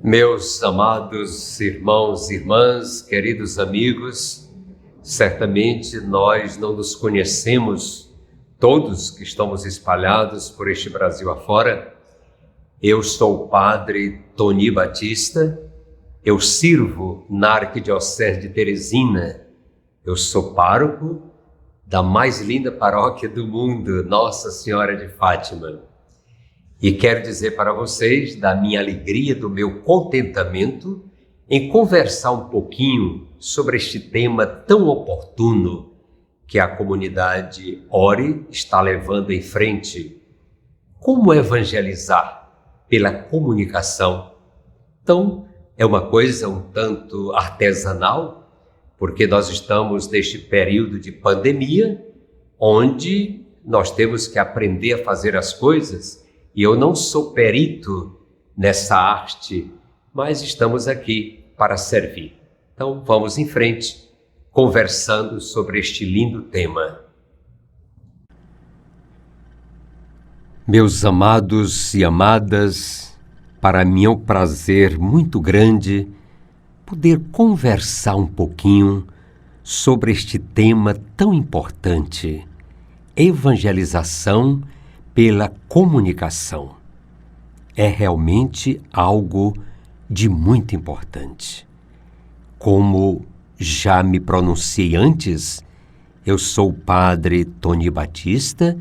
Meus amados irmãos e irmãs, queridos amigos, certamente nós não nos conhecemos, todos que estamos espalhados por este Brasil afora. Eu sou o padre Tony Batista, eu sirvo na Arquidiocese de Teresina, eu sou pároco da mais linda paróquia do mundo, Nossa Senhora de Fátima. E quero dizer para vocês da minha alegria, do meu contentamento em conversar um pouquinho sobre este tema tão oportuno que a comunidade Ore está levando em frente. Como evangelizar pela comunicação? Então, é uma coisa um tanto artesanal, porque nós estamos neste período de pandemia, onde nós temos que aprender a fazer as coisas. E eu não sou perito nessa arte, mas estamos aqui para servir. Então vamos em frente, conversando sobre este lindo tema. Meus amados e amadas, para mim é um prazer muito grande poder conversar um pouquinho sobre este tema tão importante, evangelização pela comunicação. É realmente algo de muito importante. Como já me pronunciei antes, eu sou o padre Tony Batista,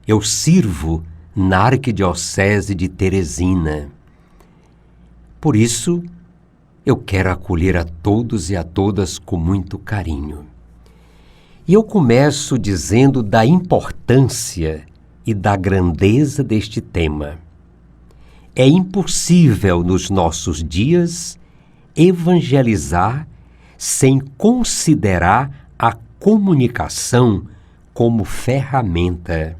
eu sirvo na Arquidiocese de Teresina. Por isso, eu quero acolher a todos e a todas com muito carinho. E eu começo dizendo da importância e da grandeza deste tema. É impossível nos nossos dias evangelizar sem considerar a comunicação como ferramenta.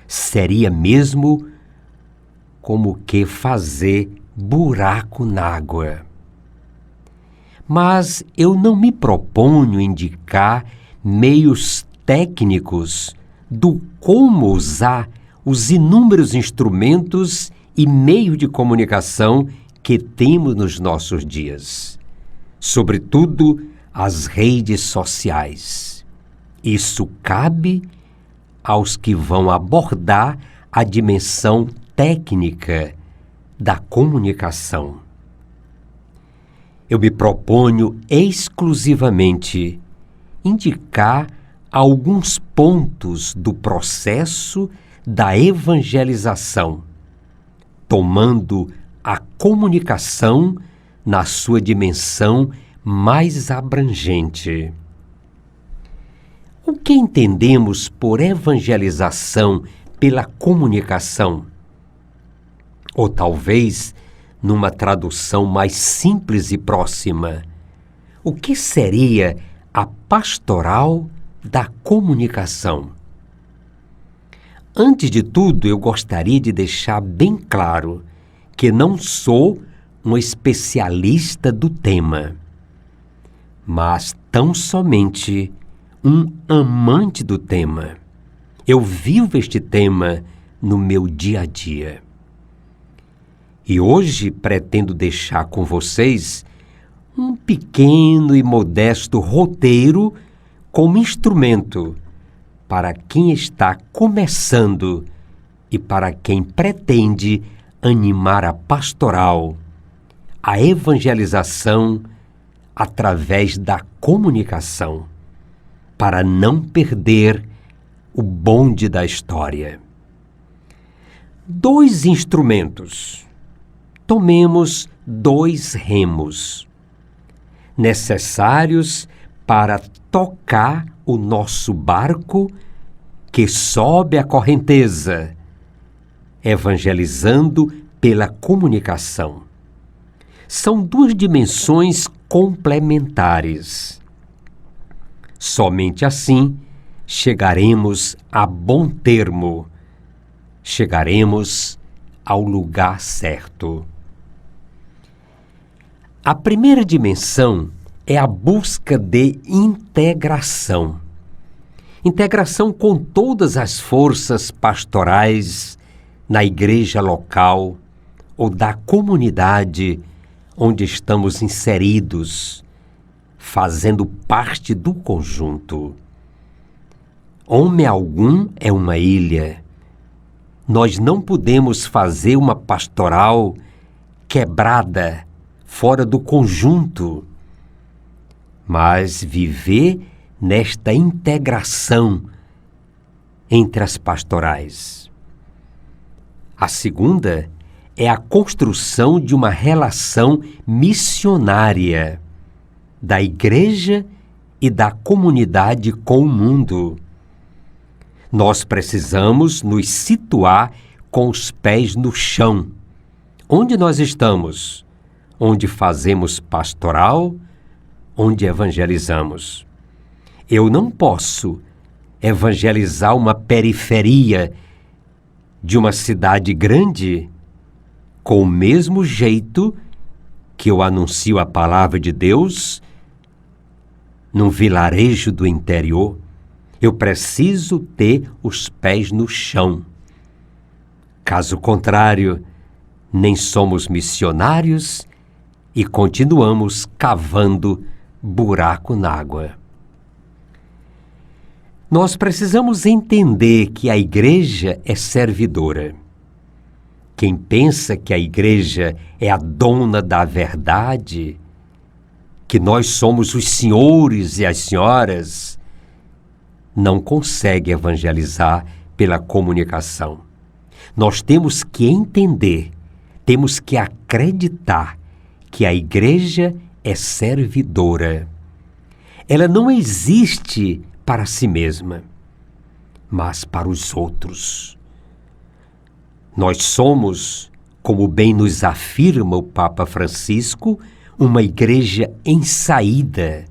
Seria mesmo como que fazer buraco na água. Mas eu não me proponho indicar meios técnicos do como usar os inúmeros instrumentos e meios de comunicação que temos nos nossos dias, sobretudo as redes sociais. Isso cabe aos que vão abordar a dimensão técnica da comunicação. Eu me proponho exclusivamente indicar alguns pontos do processo da evangelização, tomando a comunicação na sua dimensão mais abrangente. O que entendemos por evangelização pela comunicação? Ou talvez, numa tradução mais simples e próxima, o que seria a pastoral da comunicação? Antes de tudo, eu gostaria de deixar bem claro que não sou um especialista do tema, mas tão somente um amante do tema. Eu vivo este tema no meu dia a dia. E hoje pretendo deixar com vocês um pequeno e modesto roteiro como instrumento para quem está começando e para quem pretende animar a pastoral, a evangelização através da comunicação, para não perder o bonde da história. 2 instrumentos. Tomemos 2 remos necessários para tocar o nosso barco que sobe a correnteza, evangelizando pela comunicação. São 2 dimensões complementares. Somente assim chegaremos a bom termo, chegaremos ao lugar certo. A primeira dimensão é a busca de integração. Integração com todas as forças pastorais na igreja local ou da comunidade onde estamos inseridos, fazendo parte do conjunto. Homem algum é uma ilha. Nós não podemos fazer uma pastoral quebrada, fora do conjunto, mas viver nesta integração entre as pastorais. A segunda é a construção de uma relação missionária da igreja e da comunidade com o mundo. Nós precisamos nos situar com os pés no chão. Onde nós estamos? Onde fazemos pastoral, onde evangelizamos. Eu não posso evangelizar uma periferia de uma cidade grande com o mesmo jeito que eu anuncio a palavra de Deus num vilarejo do interior. Eu preciso ter os pés no chão. Caso contrário, nem somos missionários e continuamos cavando buraco na água. Nós precisamos entender que a igreja é servidora. Quem pensa que a igreja é a dona da verdade, que nós somos os senhores e as senhoras, não consegue evangelizar pela comunicação. Nós temos que entender, temos que acreditar que a igreja é servidora. Ela não existe para si mesma, mas para os outros. Nós somos, como bem nos afirma o Papa Francisco, uma igreja em saída,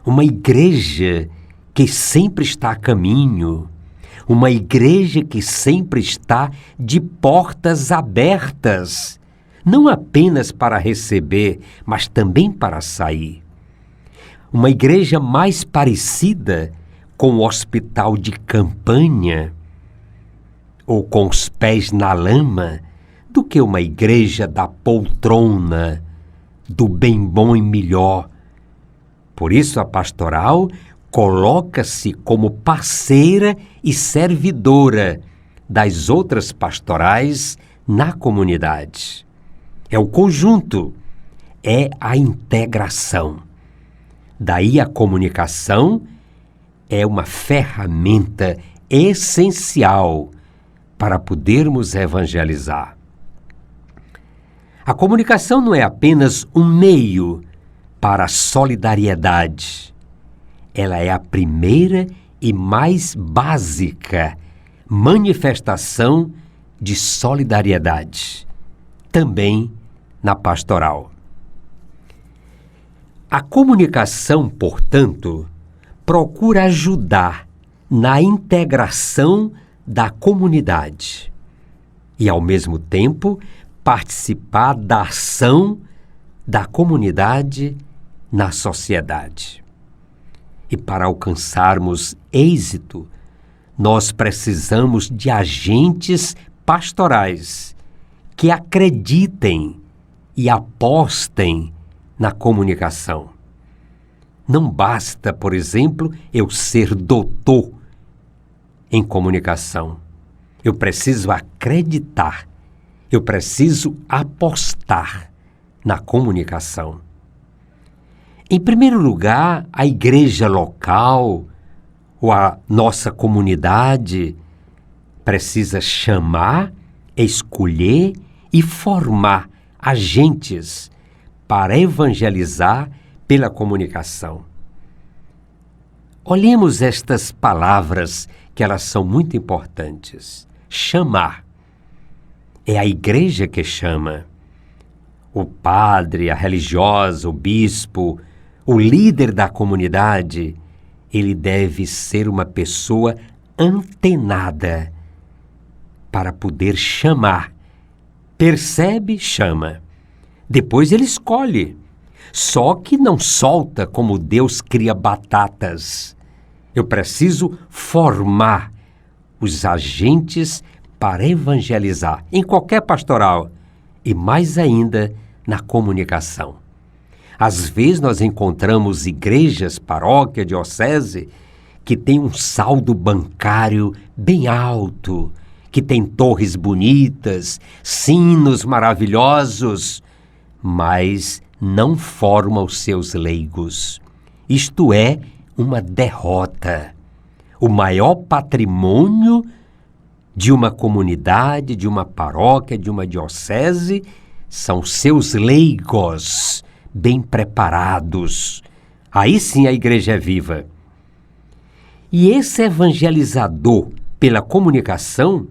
uma igreja que sempre está a caminho, uma igreja que sempre está de portas abertas, não apenas para receber, mas também para sair. Uma igreja mais parecida com o hospital de campanha ou com os pés na lama do que uma igreja da poltrona, do bem bom e melhor. Por isso a pastoral coloca-se como parceira e servidora das outras pastorais na comunidade. É o conjunto, é a integração. Daí a comunicação é uma ferramenta essencial para podermos evangelizar. A comunicação não é apenas um meio para a solidariedade. Ela é a primeira e mais básica manifestação de solidariedade, também na pastoral. A comunicação, portanto, procura ajudar na integração da comunidade e, ao mesmo tempo, participar da ação da comunidade na sociedade. E para alcançarmos êxito, nós precisamos de agentes pastorais que acreditem e apostem na comunicação. Não basta, por exemplo, eu ser doutor em comunicação. Eu preciso acreditar, eu preciso apostar na comunicação. Em primeiro lugar, a igreja local ou a nossa comunidade precisa chamar, escolher e formar agentes para evangelizar pela comunicação. Olhemos estas palavras, que elas são muito importantes. Chamar. É a igreja que chama. O padre, a religiosa, o bispo, o líder da comunidade, ele deve ser uma pessoa antenada para poder chamar. Percebe, chama. Depois ele escolhe. Só que não solta como Deus cria batatas. Eu preciso formar os agentes para evangelizar em qualquer pastoral e mais ainda na comunicação. Às vezes nós encontramos igrejas, paróquia, diocese, que tem um saldo bancário bem alto, que tem torres bonitas, sinos maravilhosos, mas não forma os seus leigos. Isto é uma derrota. O maior patrimônio de uma comunidade, de uma paróquia, de uma diocese, são seus leigos bem preparados. Aí sim a igreja é viva. E esse evangelizador pela comunicação,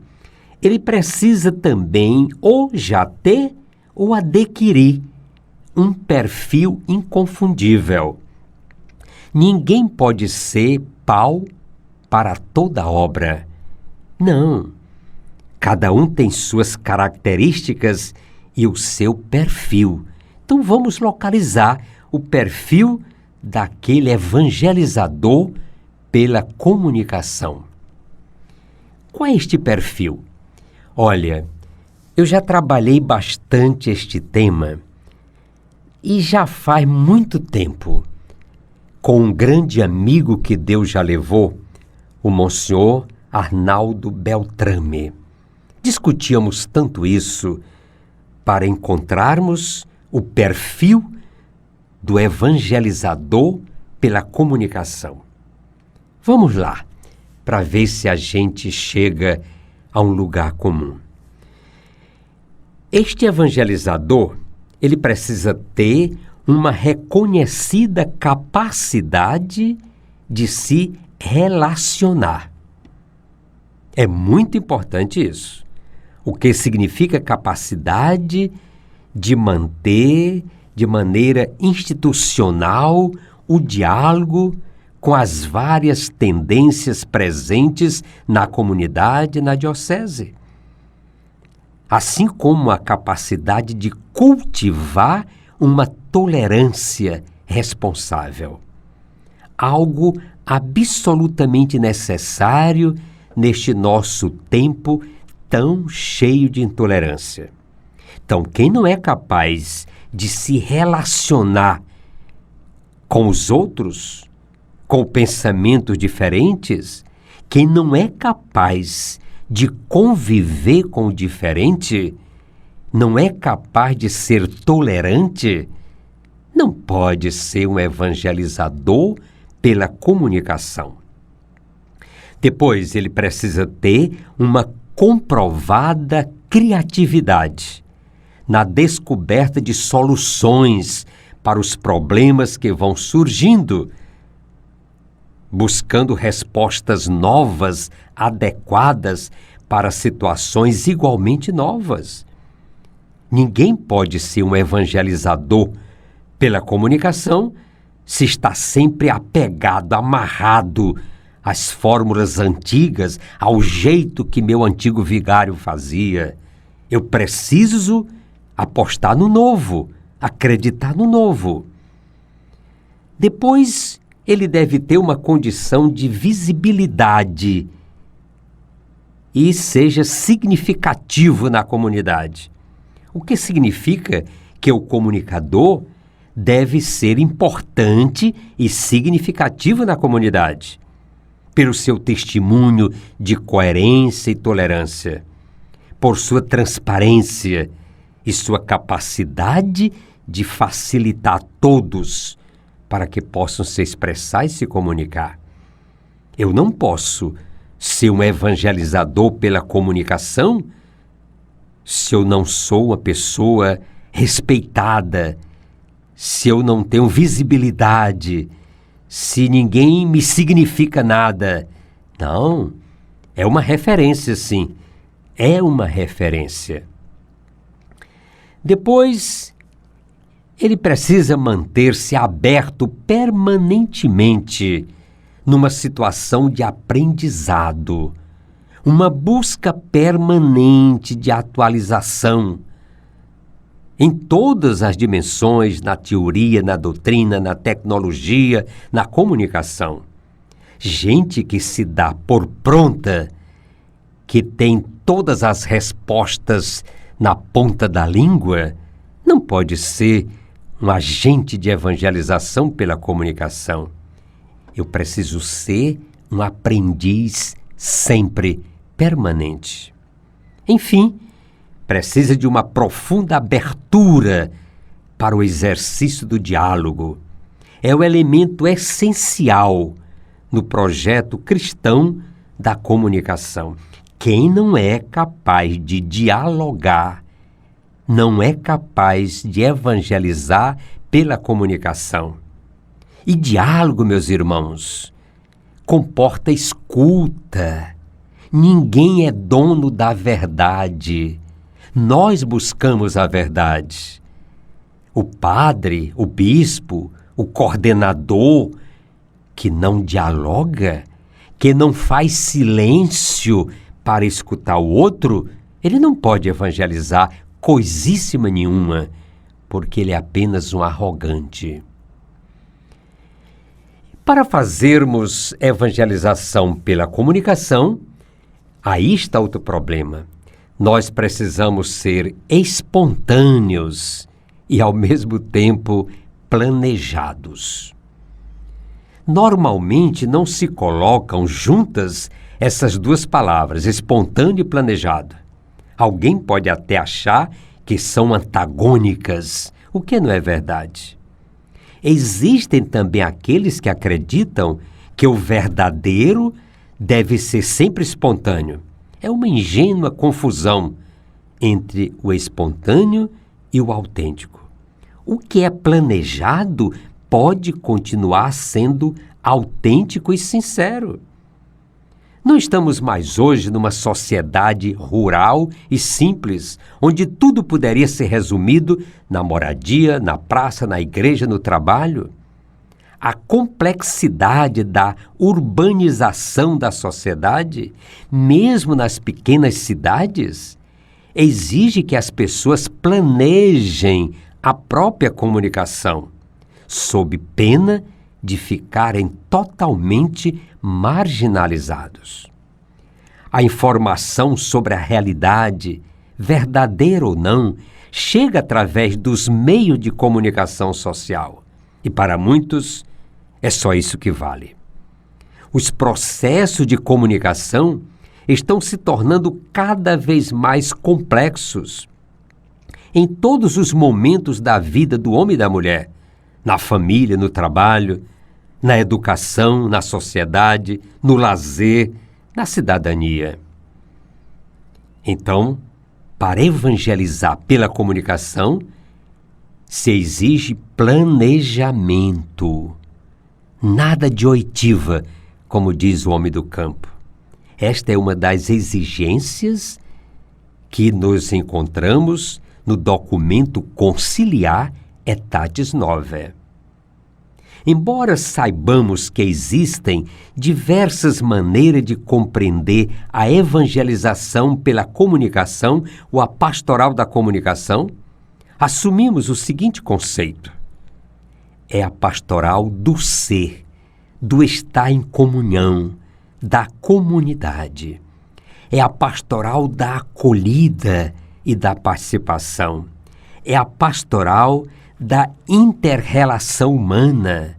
ele precisa também ou já ter ou adquirir um perfil inconfundível. Ninguém pode ser pau para toda obra. Não. Cada um tem suas características e o seu perfil. Então vamos localizar o perfil daquele evangelizador pela comunicação. Qual é este perfil? Olha, eu já trabalhei bastante este tema e já faz muito tempo com um grande amigo que Deus já levou, o Monsenhor Arnaldo Beltrame. Discutíamos tanto isso para encontrarmos o perfil do evangelizador pela comunicação. Vamos lá, para ver se a gente chega a um lugar comum. Este evangelizador, ele precisa ter uma reconhecida capacidade de se relacionar. É muito importante isso. O que significa capacidade de manter de maneira institucional o diálogo com as várias tendências presentes na comunidade e na diocese. Assim como a capacidade de cultivar uma tolerância responsável. Algo absolutamente necessário neste nosso tempo tão cheio de intolerância. Então, quem não é capaz de se relacionar com os outros, com pensamentos diferentes, quem não é capaz de conviver com o diferente, não é capaz de ser tolerante, não pode ser um evangelizador pela comunicação. Depois, ele precisa ter uma comprovada criatividade na descoberta de soluções para os problemas que vão surgindo, buscando respostas novas, adequadas para situações igualmente novas. Ninguém pode ser um evangelizador pela comunicação se está sempre apegado, amarrado às fórmulas antigas, ao jeito que meu antigo vigário fazia. Eu preciso apostar no novo, acreditar no novo. Depois, ele deve ter uma condição de visibilidade e seja significativo na comunidade. O que significa que o comunicador deve ser importante e significativo na comunidade, pelo seu testemunho de coerência e tolerância, por sua transparência e sua capacidade de facilitar a todos para que possam se expressar e se comunicar. Eu não posso ser um evangelizador pela comunicação se eu não sou uma pessoa respeitada, se eu não tenho visibilidade, se ninguém me significa nada. Não, é uma referência, sim. É uma referência. Depois, ele precisa manter-se aberto permanentemente numa situação de aprendizado, uma busca permanente de atualização. em todas as dimensões, na teoria, na doutrina, na tecnologia, na comunicação. Gente que se dá por pronta, que tem todas as respostas na ponta da língua, não pode ser um agente de evangelização pela comunicação. Eu preciso ser um aprendiz sempre permanente. Enfim, precisa de uma profunda abertura para o exercício do diálogo. É o elemento essencial no projeto cristão da comunicação. Quem não é capaz de dialogar, não é capaz de evangelizar pela comunicação. E diálogo, meus irmãos, comporta escuta. Ninguém é dono da verdade. Nós buscamos a verdade. O padre, o bispo, o coordenador que não dialoga, que não faz silêncio para escutar o outro, ele não pode evangelizar coisíssima nenhuma, porque ele é apenas um arrogante. Para fazermos evangelização pela comunicação, aí está outro problema. Nós precisamos ser espontâneos e, ao mesmo tempo, planejados. Normalmente não se colocam juntas essas duas palavras, espontâneo e planejado. Alguém pode até achar que são antagônicas, o que não é verdade. Existem também aqueles que acreditam que o verdadeiro deve ser sempre espontâneo. É uma ingênua confusão entre o espontâneo e o autêntico. O que é planejado pode continuar sendo autêntico e sincero. Não estamos mais hoje numa sociedade rural e simples, onde tudo poderia ser resumido na moradia, na praça, na igreja, no trabalho. A complexidade da urbanização da sociedade, mesmo nas pequenas cidades, exige que as pessoas planejem a própria comunicação, sob pena de ficarem totalmente marginalizados. A informação sobre a realidade, verdadeira ou não, chega através dos meios de comunicação social. E para muitos, é só isso que vale. Os processos de comunicação estão se tornando cada vez mais complexos em todos os momentos da vida do homem e da mulher, na família, no trabalho, na educação, na sociedade, no lazer, na cidadania. Então, para evangelizar pela comunicação, se exige planejamento. Nada de oitiva, como diz o homem do campo. Esta é uma das exigências que nos encontramos no documento conciliar Aetate Novae. Embora saibamos que existem diversas maneiras de compreender a evangelização pela comunicação ou a pastoral da comunicação, assumimos o seguinte conceito: é a pastoral do ser, do estar em comunhão, da comunidade. É a pastoral da acolhida e da participação. É a pastoral da inter-relação humana,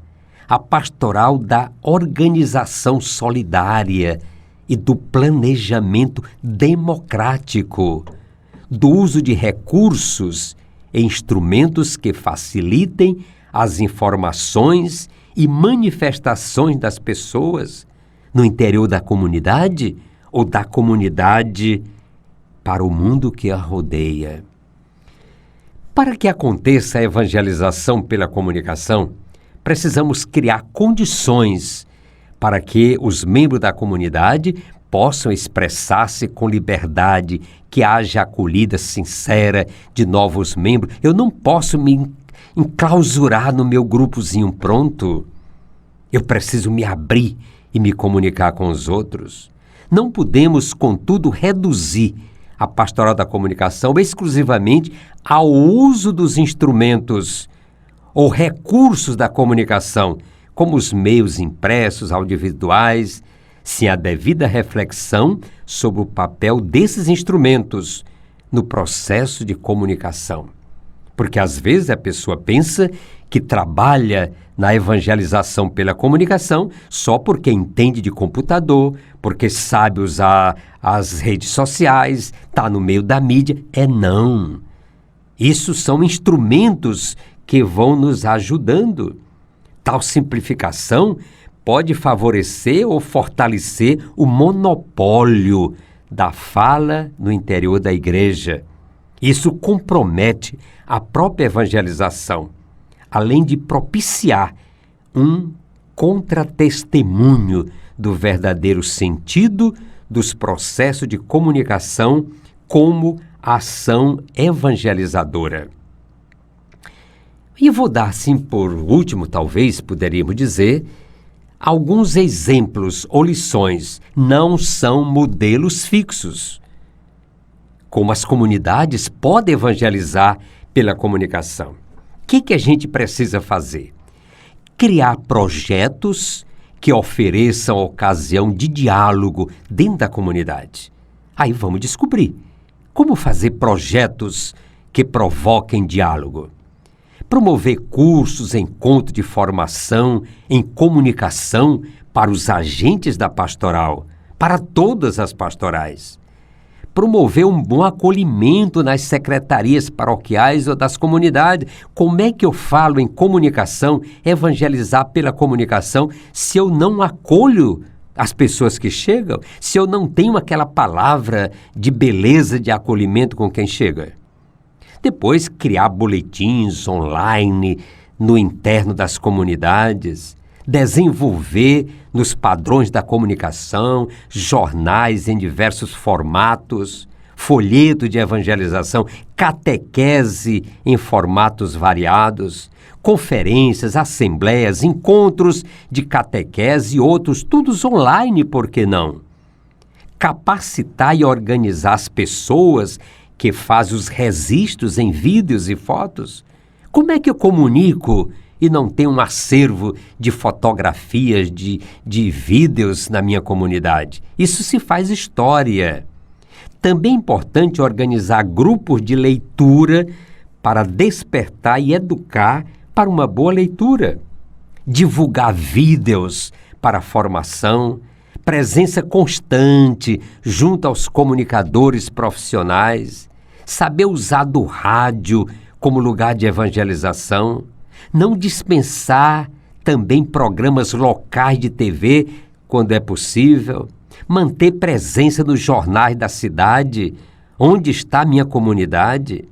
a pastoral da organização solidária e do planejamento democrático, do uso de recursos e instrumentos que facilitem as informações e manifestações das pessoas no interior da comunidade ou da comunidade para o mundo que a rodeia. Para que aconteça a evangelização pela comunicação, precisamos criar condições para que os membros da comunidade possam expressar-se com liberdade, que haja acolhida sincera de novos membros. Eu não posso me enclausurar no meu grupozinho pronto. Eu preciso me abrir e me comunicar com os outros. Não podemos, contudo, reduzir a pastoral da comunicação exclusivamente ao uso dos instrumentos ou recursos da comunicação, como os meios impressos, audiovisuais, sem a devida reflexão sobre o papel desses instrumentos no processo de comunicação. Porque às vezes a pessoa pensa que trabalha na evangelização pela comunicação só porque entende de computador, porque sabe usar as redes sociais, está no meio da mídia. Não. Isso são instrumentos que vão nos ajudando. Tal simplificação pode favorecer ou fortalecer o monopólio da fala no interior da igreja. Isso compromete a própria evangelização, além de propiciar um contratestemunho do verdadeiro sentido dos processos de comunicação como ação evangelizadora. E vou dar, assim, por último, talvez, poderíamos dizer, alguns exemplos ou lições. Não são modelos fixos. Como as comunidades podem evangelizar pela comunicação. O que a gente precisa fazer? Criar projetos que ofereçam ocasião de diálogo dentro da comunidade. Aí vamos descobrir como fazer projetos que provoquem diálogo. Promover cursos, encontros de formação em comunicação para os agentes da pastoral, para todas as pastorais. Promover um bom acolhimento nas secretarias paroquiais ou das comunidades. Como é que eu falo em comunicação, evangelizar pela comunicação, se eu não acolho as pessoas que chegam, se eu não tenho aquela palavra de beleza, de acolhimento com quem chega? Depois, criar boletins online no interno das comunidades, desenvolver nos padrões da comunicação, jornais em diversos formatos, folheto de evangelização, catequese em formatos variados, conferências, assembleias, encontros de catequese e outros, todos online, por que não? Capacitar e organizar as pessoas que fazem os registros em vídeos e fotos. Como é que eu comunico e não tenho um acervo de fotografias, de vídeos na minha comunidade? Isso se faz história. Também é importante organizar grupos de leitura para despertar e educar para uma boa leitura. Divulgar vídeos para a formação, presença constante junto aos comunicadores profissionais, saber usar do rádio como lugar de evangelização, não dispensar também programas locais de TV quando é possível, manter presença nos jornais da cidade, onde está a minha comunidade,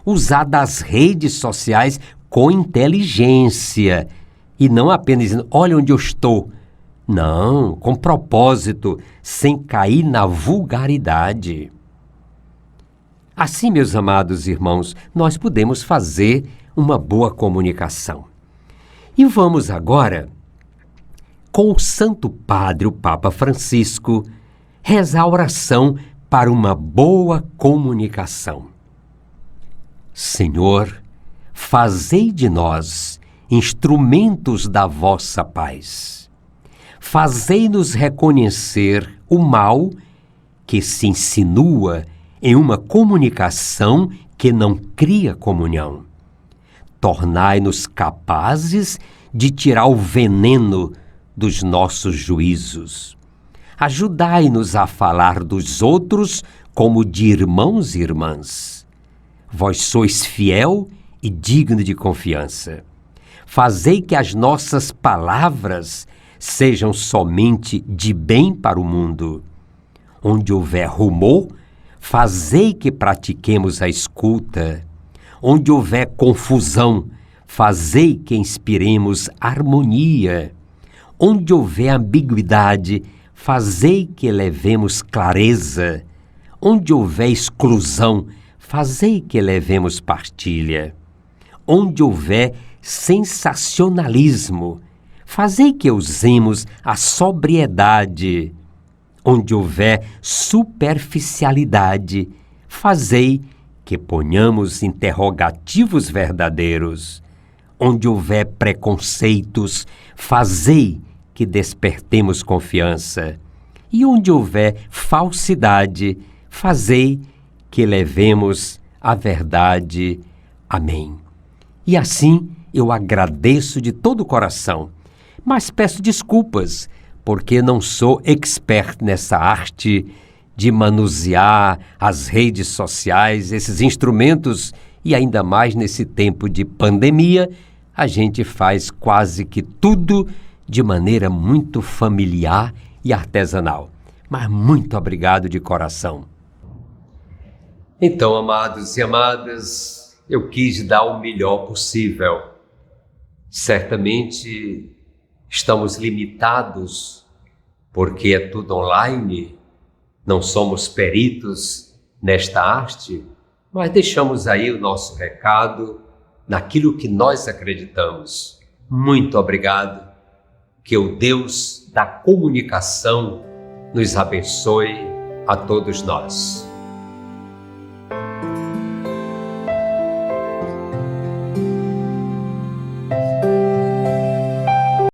usar das redes sociais com inteligência e não apenas dizendo, olha onde eu estou. Não, com propósito, sem cair na vulgaridade. Assim, meus amados irmãos, nós podemos fazer uma boa comunicação. E vamos agora, com o Santo Padre, o Papa Francisco, rezar a oração para uma boa comunicação. Senhor, fazei de nós instrumentos da vossa paz. Fazei-nos reconhecer o mal que se insinua em uma comunicação que não cria comunhão. Tornai-nos capazes de tirar o veneno dos nossos juízos. Ajudai-nos a falar dos outros como de irmãos e irmãs. Vós sois fiel e digno de confiança. Fazei que as nossas palavras sejam somente de bem para o mundo. Onde houver rumor, fazei que pratiquemos a escuta. Onde houver confusão, fazei que inspiremos harmonia. Onde houver ambiguidade, fazei que levemos clareza. Onde houver exclusão, fazei que levemos partilha. Onde houver sensacionalismo, fazei que usemos a sobriedade. Onde houver superficialidade, fazei que ponhamos interrogativos verdadeiros. Onde houver preconceitos, fazei que despertemos confiança. E onde houver falsidade, fazei que levemos a verdade. Amém. E assim eu agradeço de todo o coração, mas peço desculpas, porque não sou expert nessa arte de manusear as redes sociais, esses instrumentos, e ainda mais nesse tempo de pandemia, a gente faz quase que tudo de maneira muito familiar e artesanal. Mas muito obrigado de coração. Então, amados e amadas, eu quis dar o melhor possível. Certamente estamos limitados, porque é tudo online, não somos peritos nesta arte, mas deixamos aí o nosso recado naquilo que nós acreditamos. Muito obrigado, que o Deus da comunicação nos abençoe a todos nós.